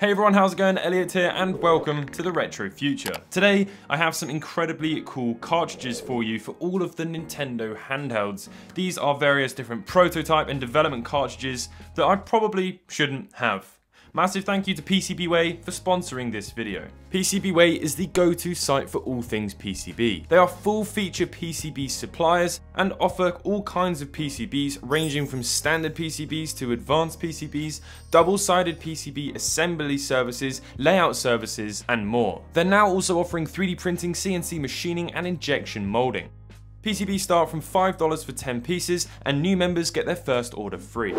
Hey everyone, how's it going? Elliot here and welcome to the Retro Future. Today I have some incredibly cool cartridges for you for all of the Nintendo handhelds. These are various different prototype and development cartridges that I probably shouldn't have. Massive thank you to PCBWay for sponsoring this video. PCBWay is the go-to site for all things PCB. They are full-feature PCB suppliers and offer all kinds of PCBs ranging from standard PCBs to advanced PCBs, double-sided PCB assembly services, layout services, and more. They're now also offering 3D printing, CNC machining, and injection molding. PCBs start from $5 for 10 pieces, and new members get their first order free.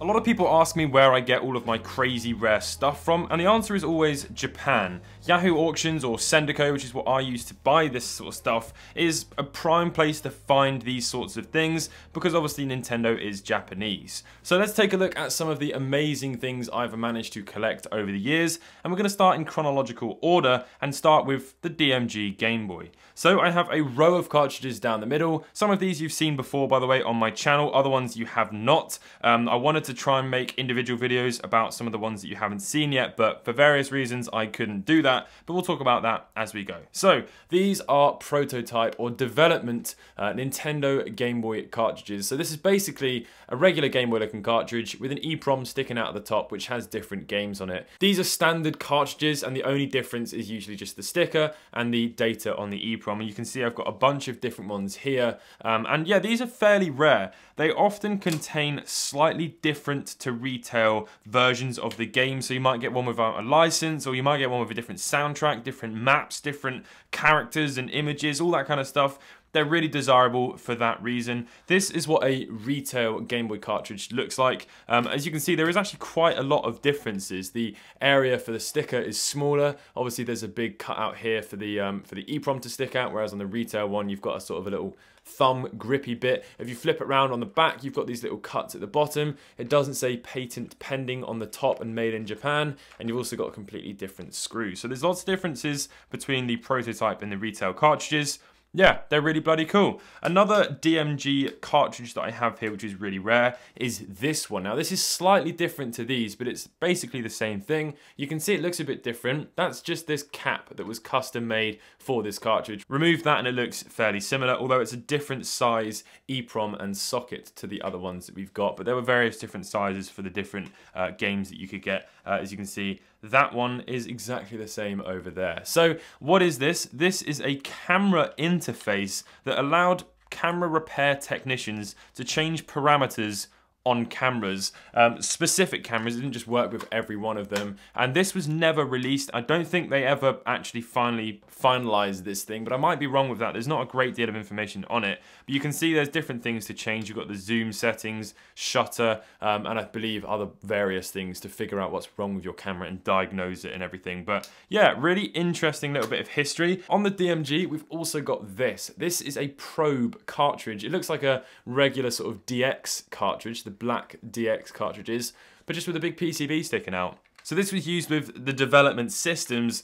A lot of people ask me where I get all of my crazy rare stuff from, and the answer is always Japan. Yahoo Auctions or Sendico, which is what I use to buy this sort of stuff, is a prime place to find these sorts of things because obviously Nintendo is Japanese. So let's take a look at some of the amazing things I've managed to collect over the years, and we're going to start in chronological order and start with the DMG Game Boy. So I have a row of cartridges down the middle. Some of these you've seen before, by the way, on my channel, other ones you have not. I wanted to try and make individual videos about some of the ones that you haven't seen yet, but for various reasons I couldn't do that, but we'll talk about that as we go. So these are prototype or development Nintendo Game Boy cartridges. So this is basically a regular Game Boy looking cartridge with an EEPROM sticking out of the top which has different games on it. These are standard cartridges and the only difference is usually just the sticker and the data on the EEPROM. And you can see I've got a bunch of different ones here. And yeah, these are fairly rare. They often contain slightly different to retail versions of the game. So you might get one without a license, or you might get one with a different soundtrack, different maps, different characters and images, all that kind of stuff. They're really desirable for that reason. This is what a retail Game Boy cartridge looks like. As you can see, there is actually quite a lot of differences. The area for the sticker is smaller. Obviously, there's a big cutout here for the EEPROM to stick out, whereas on the retail one, you've got a sort of a little thumb grippy bit. If you flip it around on the back, you've got these little cuts at the bottom. It doesn't say patent pending on the top and made in Japan, and you've also got completely different screws. So there's lots of differences between the prototype and the retail cartridges. Yeah, they're really bloody cool. Another DMG cartridge that I have here, which is really rare, is this one. Now, this is slightly different to these, but it's basically the same thing. You can see it looks a bit different. That's just this cap that was custom made for this cartridge. Remove that and it looks fairly similar, although it's a different size EEPROM and socket to the other ones that we've got. But there were various different sizes for the different games that you could get. As you can see, that one is exactly the same over there. So what is this? This is a camera interface that allowed camera repair technicians to change parameters on cameras, specific cameras. It didn't just work with every one of them, and this was never released. I don't think they ever actually finalized this thing, but I might be wrong with that. There's not a great deal of information on it, but you can see there's different things to change. You've got the zoom settings, shutter, and I believe other various things to figure out what's wrong with your camera and diagnose it and everything. But yeah, really interesting little bit of history. On the DMG, we've also got this. This is a probe cartridge. It looks like a regular sort of DX cartridge, the black DX cartridges, but just with a big PCB sticking out. So this was used with the development systems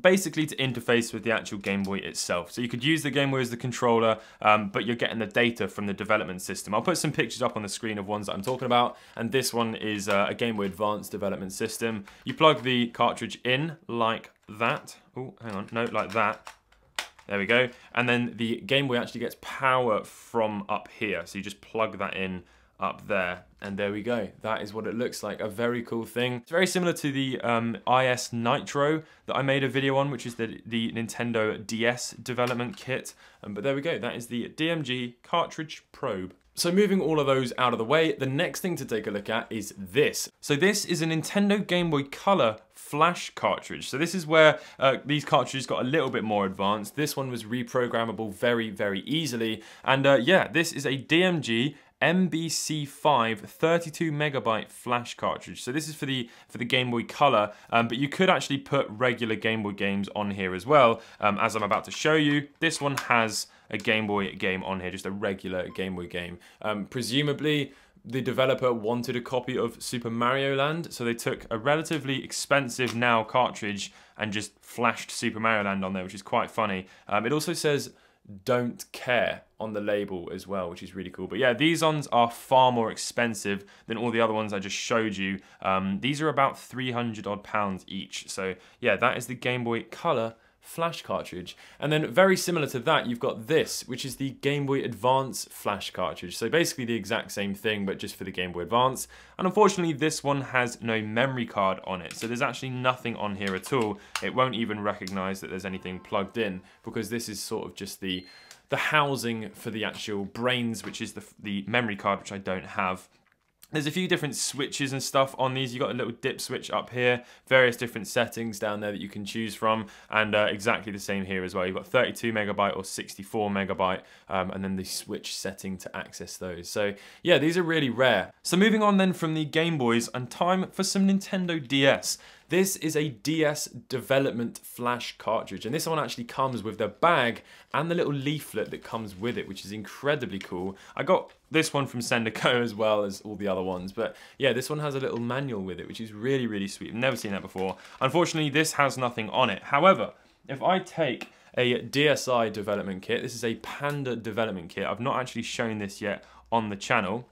basically to interface with the actual Game Boy itself. So you could use the Game Boy as the controller, but you're getting the data from the development system. I'll put some pictures up on the screen of ones that I'm talking about, and this one is a Game Boy Advanced development system. You plug the cartridge in like that. Oh, hang on, no, like that. There we go. And then the Game Boy actually gets power from up here. So you just plug that in up there, and there we go. That is what it looks like. A very cool thing. It's very similar to the IS Nitro that I made a video on, which is the Nintendo DS development kit. But there we go. That is the DMG cartridge probe. So moving all of those out of the way, the next thing to take a look at is this. So this is a Nintendo Game Boy Color Flash Cartridge. So this is where these cartridges got a little bit more advanced. This one was reprogrammable very, very easily. And yeah, this is a DMG MBC5 32 megabyte flash cartridge. So this is for the Game Boy Color, but you could actually put regular Game Boy games on here as well. As I'm about to show you, this one has a Game Boy game on here, just a regular Game Boy game. Presumably, the developer wanted a copy of Super Mario Land, so they took a relatively expensive now cartridge and just flashed Super Mario Land on there, which is quite funny. It also says "Don't care" on the label as well, which is really cool. But yeah, these ones are far more expensive than all the other ones I just showed you. These are about 300 odd pounds each. So yeah, that is the Game Boy Color Flash cartridge. And then very similar to that, you've got this, which is the Game Boy Advance Flash cartridge. So basically the exact same thing, but just for the Game Boy Advance. And unfortunately, this one has no memory card on it. So there's actually nothing on here at all. It won't even recognize that there's anything plugged in, because this is sort of just the housing for the actual brains, which is the memory card, which I don't have. There's a few different switches and stuff on these. You've got a little dip switch up here, various different settings down there that you can choose from, and exactly the same here as well. You've got 32 megabyte or 64 megabyte, and then the switch setting to access those. So yeah, these are really rare. So moving on then from the Game Boys, and time for some Nintendo DS. This is a DS development flash cartridge, and this one actually comes with the bag and the little leaflet that comes with it, which is incredibly cool. I got this one from Sendico as well as all the other ones, but yeah, this one has a little manual with it, which is really, really sweet. I've never seen that before. Unfortunately, this has nothing on it. However, if I take a DSi development kit, this is a Panda development kit. I've not actually shown this yet on the channel.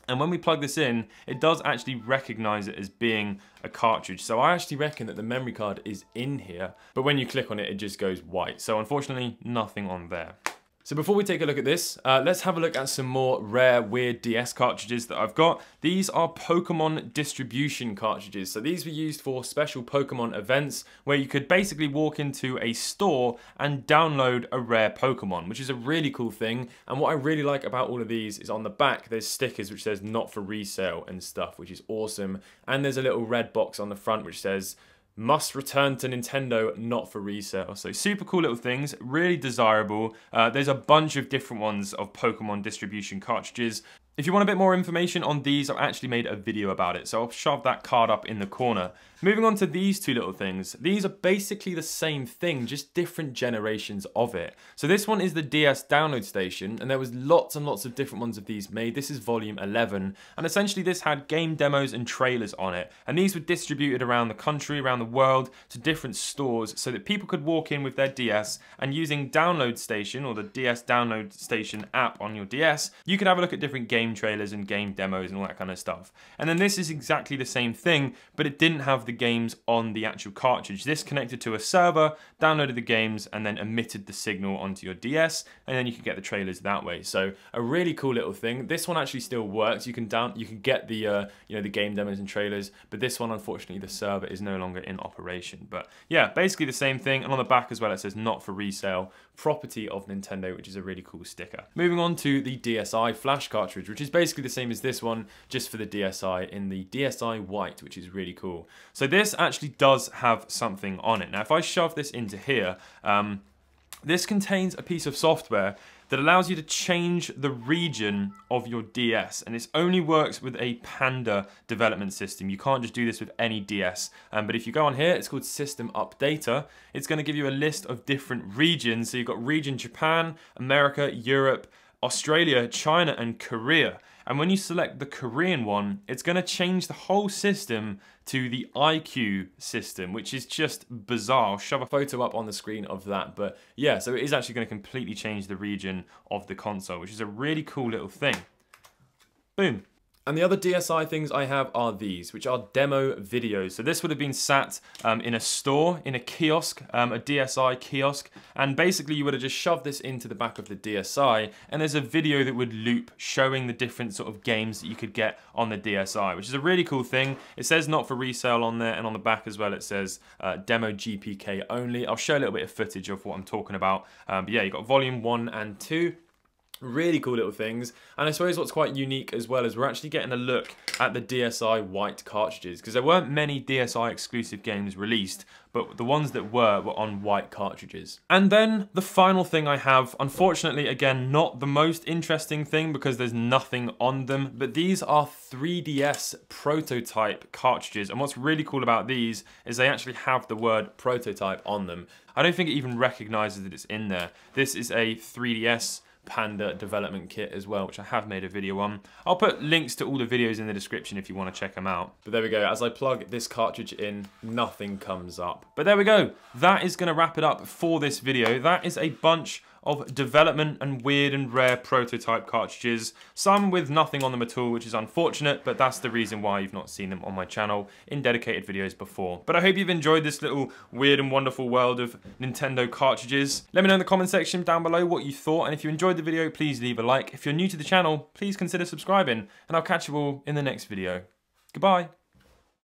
And when we plug this in, it does actually recognize it as being a cartridge. So I actually reckon that the memory card is in here, but when you click on it, it just goes white. So unfortunately, nothing on there. So before we take a look at this, let's have a look at some more rare, weird DS cartridges that I've got. These are Pokemon distribution cartridges. So these were used for special Pokemon events where you could basically walk into a store and download a rare Pokemon, which is a really cool thing. And what I really like about all of these is on the back, there's stickers which says not for resale and stuff, which is awesome. And there's a little red box on the front which says, "Must return to Nintendo, not for resale." So super cool little things, really desirable. There's a bunch of different ones of Pokemon distribution cartridges. If you want a bit more information on these, I've actually made a video about it, so I'll shove that card up in the corner. Moving on to these two little things. These are basically the same thing, just different generations of it. So this one is the DS download station, and there was lots and lots of different ones of these made. This is volume 11, and essentially this had game demos and trailers on it. And these were distributed around the country, around the world, to different stores, so that people could walk in with their DS, and using Download Station, or the DS Download Station app on your DS, you could have a look at different game trailers and game demos and all that kind of stuff. And then this is exactly the same thing, but it didn't have the games on the actual cartridge. This connected to a server, downloaded the games, and then emitted the signal onto your DS, and then you could get the trailers that way. So a really cool little thing. This one actually still works. You can get the the game demos and trailers, but this one, unfortunately, the server is no longer in operation. But yeah, basically the same thing. And on the back as well, it says not for resale, property of Nintendo, which is a really cool sticker. Moving on to the DSi Flash cartridge, which is basically the same as this one, just for the DSi in the DSi White, which is really cool. So this actually does have something on it. Now, if I shove this into here, this contains a piece of software that allows you to change the region of your DS, and this only works with a Panda development system. You can't just do this with any DS, but if you go on here, it's called System Updater. It's going to give you a list of different regions. So you've got region Japan, America, Europe, Australia, China, and Korea. And when you select the Korean one, it's going to change the whole system to the IQ system, which is just bizarre. I'll shove a photo up on the screen of that. But yeah, so it is actually going to completely change the region of the console, which is a really cool little thing. Boom. And the other DSi things I have are these, which are demo videos. So this would have been sat in a store, in a kiosk, a DSi kiosk, and basically you would have just shoved this into the back of the DSi, and there's a video that would loop showing the different sort of games that you could get on the DSi, which is a really cool thing. It says not for resale on there, and on the back as well it says demo GPK only. I'll show a little bit of footage of what I'm talking about. But yeah, you've got volume 1 and 2. Really cool little things, and I suppose what's quite unique as well is we're actually getting a look at the DSi White cartridges, because there weren't many DSi exclusive games released, but the ones that were on white cartridges. And then the final thing I have, unfortunately again not the most interesting thing because there's nothing on them, but these are 3DS Prototype cartridges, and what's really cool about these is they actually have the word Prototype on them. I don't think it even recognizes that it's in there. This is a 3DS Panda development kit as well, which I have made a video on. I'll put links to all the videos in the description if you want to check them out. But there we go, as I plug this cartridge in, nothing comes up. But there we go, that is going to wrap it up for this video. That is a bunch of development and weird and rare prototype cartridges, some with nothing on them at all, which is unfortunate, but that's the reason why you've not seen them on my channel in dedicated videos before. But I hope you've enjoyed this little weird and wonderful world of Nintendo cartridges. Let me know in the comment section down below what you thought, and if you enjoyed the video, please leave a like. If you're new to the channel, please consider subscribing, and I'll catch you all in the next video. Goodbye.